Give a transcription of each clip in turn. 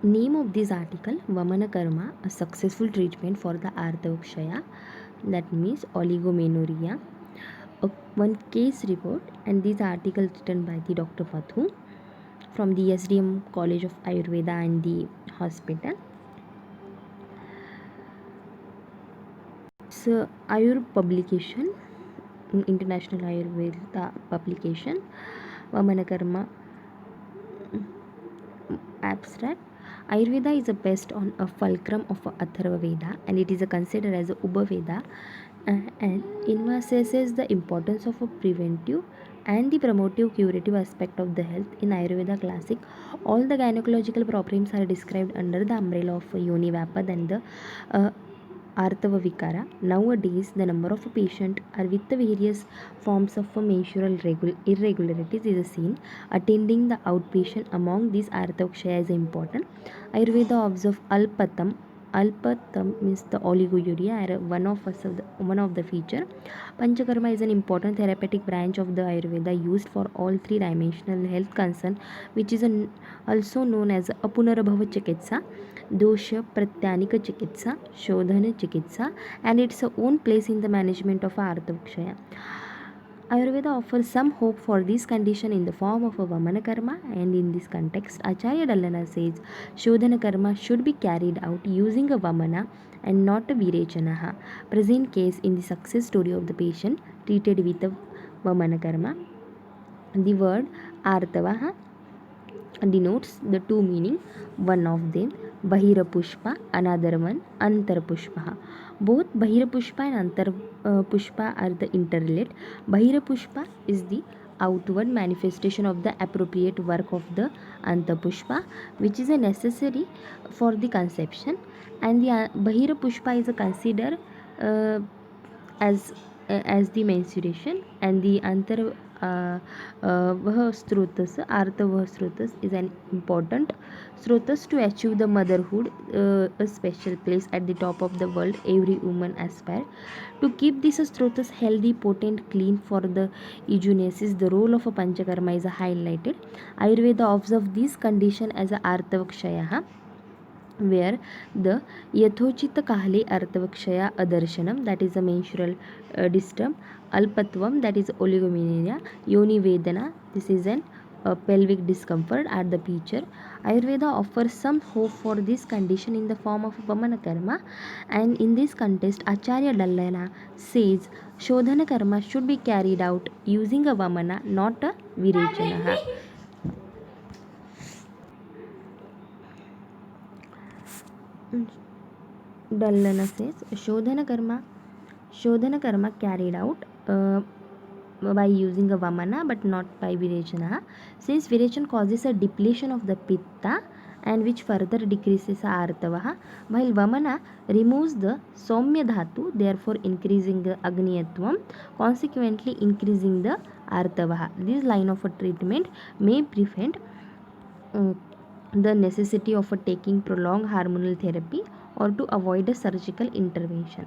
Name of this article: Vamana Karma, a successful treatment for the Arthavakshaya, that means oligomenorrhea. One case report, and this article written by the Dr. Pathu from the SDM College of Ayurveda and the hospital. It's a Ayur publication, international Ayurveda publication. Vamana Karma abstract. Ayurveda is based on a fulcrum of Atharva Veda, and it is considered as a Ubaveda, and emphasizes the importance of a preventive and the promotive curative aspect of the health. In Ayurveda classic, all the gynecological problems are described under the umbrella of Yoni Vapad and the uh, Artava Vikara. Nowadays, the number of patients are with the various forms of menstrual irregularities is seen. Attending the outpatient among these Artavakshaya is important. Ayurveda observes Alpatam. Alpatam means the oliguria, one of the feature. Panchakarma is an important therapeutic branch of the Ayurveda used for all three dimensional health concern, which is also known as Apunarabhava Chikitsa, Dosha Pratyanika Chikitsa, Shodhana Chikitsa, and its own place in the management of Arthavakshaya. Ayurveda offers some hope for this condition in the form of a Vamana Karma, and in this context, Acharya Dallana says Shodhana Karma should be carried out using a Vamana and not a Virechanaha. Present case in the success story of the patient treated with a Vamana Karma. The word Artavaha denotes the two meaning. One of them Bahira Pushpa, another one Antar Pushpa. Both Bahira Pushpa and Antar Pushpa are the interrelate. Bahira Pushpa is the outward manifestation of the appropriate work of the Anta Pushpa, which is a necessary for the conception, and the Bahira Pushpa is a considered uh, as the menstruation, and the Antar Vah Srotas, Artha Vah Srotas is an important Srotas to achieve the motherhood, a special place at the top of the world every woman aspire. To keep this Srotas healthy, potent, clean for the eugenesis, the role of a Panchakarma is highlighted. Ayurveda observes this condition as a Artavakshaya, where the Yathochita Kahle Artavakshaya Adarshanam, that is a menstrual disturb, Alpatvam, that is oligomenorrhea, Yoni Vedana, this is an pelvic discomfort at the picture. Ayurveda offers some hope for this condition in the form of Vamana Karma, and in this context, Acharya Dallana says Shodhana Karma should be carried out using a Vamana, not a Virechanaha. Dallana says Shodhana karma carried out by using a Vamana but not by Virechana, since Virechan causes a depletion of the Pitta and which further decreases Artavaha, while Vamana removes the Somya Dhatu, therefore increasing the Agniyatvam, consequently increasing the Artavaha. This line of a treatment may prevent the necessity of taking prolonged hormonal therapy or to avoid a surgical intervention.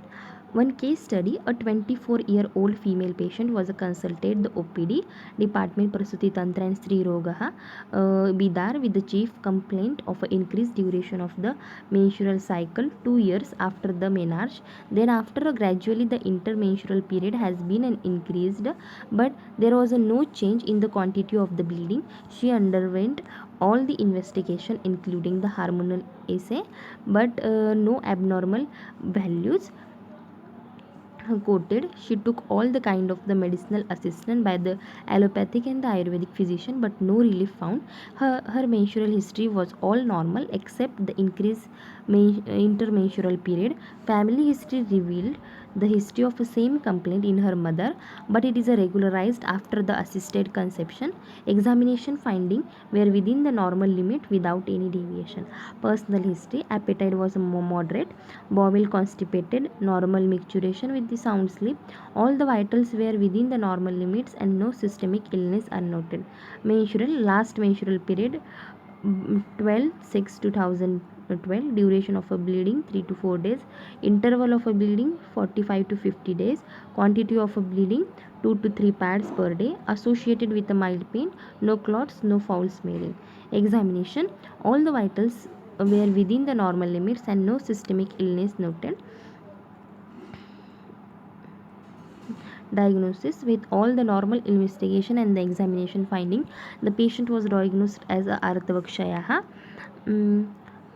One case study: a 24-year-old female patient was consulted the OPD department Prasuti Tantra and Sri Rogaha Bidar with the chief complaint of increased duration of the menstrual cycle 2 years after the menarche. Then after gradually the intermenstrual period has been increased, but there was no change in the quantity of the bleeding. She underwent all the investigation including the hormonal assay, but no abnormal values quoted. She took all the kind of the medicinal assistance by the allopathic and the ayurvedic physician, but no relief found. Her menstrual history was all normal except the increased intermenstrual period. Family history revealed the history of the same complaint in her mother, but it is regularized after the assisted conception. Examination finding were within the normal limit without any deviation. Personal history: appetite was moderate, bowel constipated, normal micturition with the sound sleep. All the vitals were within the normal limits and no systemic illness are noted. Last menstrual period 12/6/2012. Duration of a bleeding 3 to 4 days. Interval of a bleeding 45 to 50 days. Quantity of a bleeding 2 to 3 pads per day. Associated with a mild pain, no clots, no foul smelling. Examination: all the vitals were within the normal limits and no systemic illness noted. Diagnosis: with all the normal investigation and the examination finding, the patient was diagnosed as a Artavakshaya,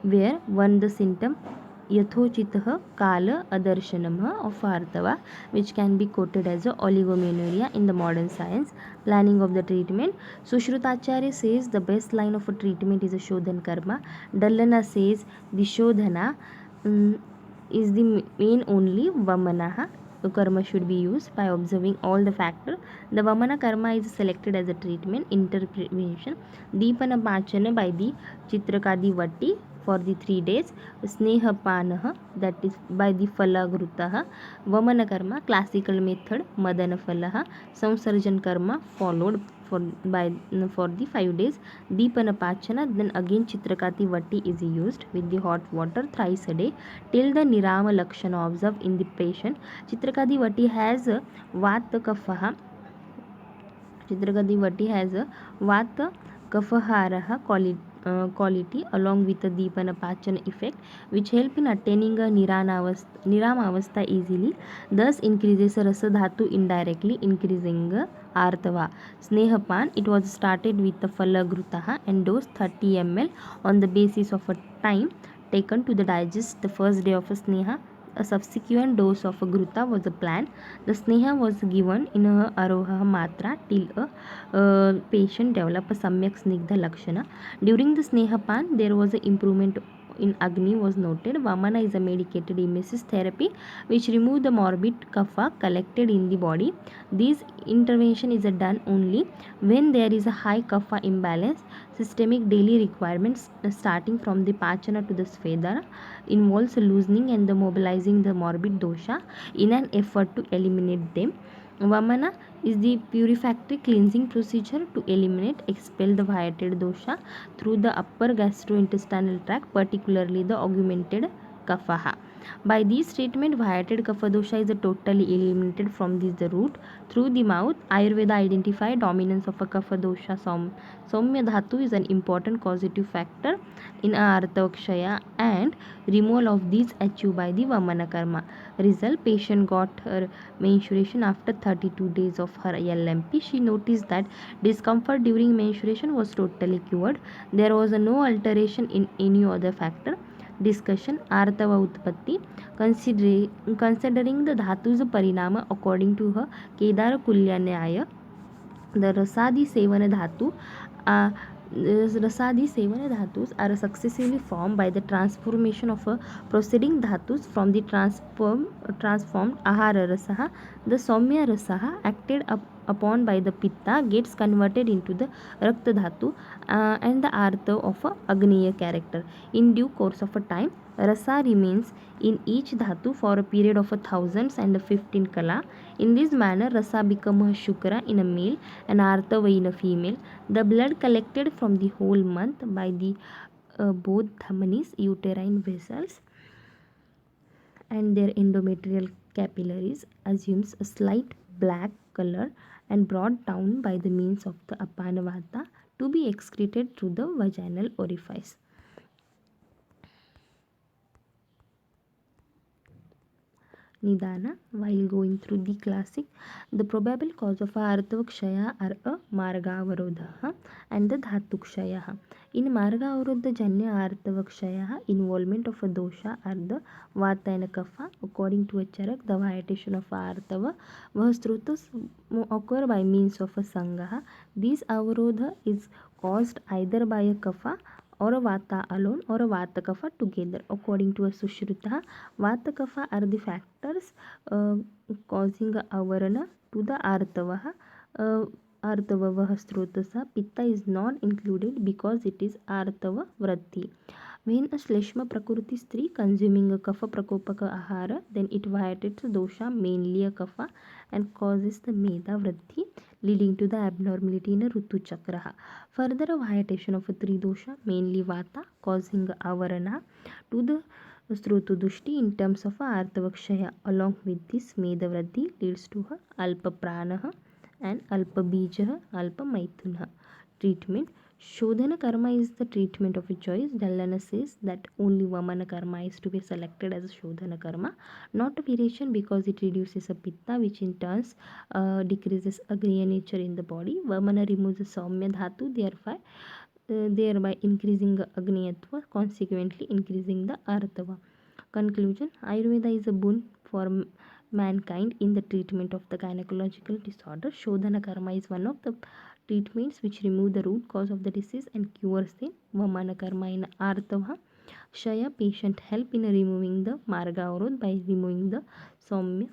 where one the symptom यथोचितः काल अदर्शनम of Artava, which can be quoted as a oligomenorrhea in the modern science. Planning of the treatment: Sushrutacharya says the best line of a treatment is a Shodhan Karma. Dallana says the Shodhana is the main only. Vamana karma should be used by observing all the factors. The Vamana karma is selected as a treatment intervention. Deepana Pachana by the Chitrakadi Vatti for the 3 days. Snehapanah, that is by the Phalagrutah. Vamana karma, classical method, Madana Phalaha. Samsarjan karma followed for the 5 days. Deepana Pachana, then again Chitrakati Vatti is used with the hot water thrice a day till the Nirama Lakshana observed in the patient. Chitrakadi Vatti has a Vata Kafaha. Chitrakadi Vatti has a Vata Kafaharaha quality along with the Deepana Pachana effect, which help in attaining a Nirama Avastha easily, thus increases Rasa Dhatu indirectly, increasing Artava. Snehapan, it was started with the Phalagrutaha and dose 30 ml on the basis of a time taken to the digest the first day of a Sneha. A subsequent dose of a Gruta was a plan. The Sneha was given in a Aroha Matra till a patient developed a Samyak Snigdha Lakshana. During the Snehapan, there was an improvement in Agni was noted. Vamana is a medicated emesis therapy which remove the morbid kapha collected in the body. This intervention is done only when there is a high kapha imbalance. Systemic daily requirements starting from the Pachana to the Svedana involves loosening and the mobilizing the morbid dosha in an effort to eliminate them. Vamana is the purificatory cleansing procedure to eliminate, expel the vitiated dosha through the upper gastrointestinal tract, particularly the augmented kapha. By this treatment, vitiated kapha dosha is totally eliminated from the root. Through the mouth, Ayurveda identified dominance of a kapha dosha. Saumya dhatu is an important causative factor in Artavakshaya, and removal of these achieved by the Vamana karma. Result: patient got her menstruation after 32 days of her LMP. She noticed that discomfort during menstruation was totally cured. There was no alteration in any other factor. Discussion: Artava Utpatti. Considering the Dhatu's Parinama according to her Kedara Kulya Nyaya, the Rasadi Sevana Dhatu Rasadi Sevana Dhatus are successively formed by the transformation of a proceeding Dhatus from the transformed Ahara Rasaha. The Saumya Rasaha acted upon by the Pitta gets converted into the Rakta Dhatu and the Artha of a Agneya character. In due course of a time, Rasa remains in each Dhatu for a period of 1000s and 15 Kala. In this manner, Rasa becomes a Shukra in a male and Artava in a female. The blood collected from the whole month by the both dhamanis, uterine vessels, and their endometrial capillaries assumes a slight black color and brought down by the means of the apanavata to be excreted through the vaginal orifice. Nidana. While going through the classic, the probable cause of Artavakshaya are a Margavarodha and the Dhatukshaya. In Margavarodha Janya Artavakshaya, involvement of a dosha are the Vata and Kapha. According to a Charak, the vitiation of Artava Vahasrutas occur by means of a Sangaha. This avarodha is caused either by a Kapha or a Vata alone or a Vata Kapha together. According to a Sushruta, Vata Kapha are the factors causing a avarana to the Artavaha. Artavavaha Srotasa. Pitta is not included because it is Artava Vratti. When a Shleshma Prakriti Stri consuming a Kapha Prakopaka Ahara, then it violates dosha, mainly a Kapha, and causes the Meda Vratti, leading to the abnormality in a Rutu Chakraha. Further, a violation of a Tridosha, mainly Vata, causing avarana to the Srutudushti in terms of Artavakshaya. Along with this, Meda Vratti leads to Alpa Pranaha and Alpa Bijaha, Alpa Maithunha. Treatment: Shodhana karma is the treatment of a choice. Dallana says that only Vamana karma is to be selected as a Shodhana karma, not a variation, because it reduces a pitta, which in turn decreases Agniya nature in the body. Vamana removes the Saumya dhatu, thereby increasing the Agniyatva, consequently increasing the Artava. Conclusion: Ayurveda is a boon for mankind in the treatment of the gynecological disorder. Shodhana karma is one of the treatments which remove the root cause of the disease and cures them. Vamana karma in Artava Shaya patient help in removing the Marga Avrod by removing the Saumya,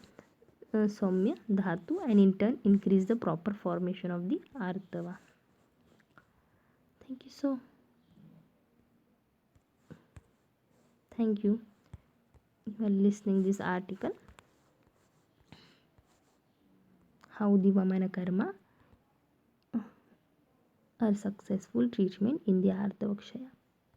Saumya Dhatu, and in turn increase the proper formation of the Artava. Thank you. Thank you. You are listening this article. How the Vamana karma are successful treatment in the Artavakshaya.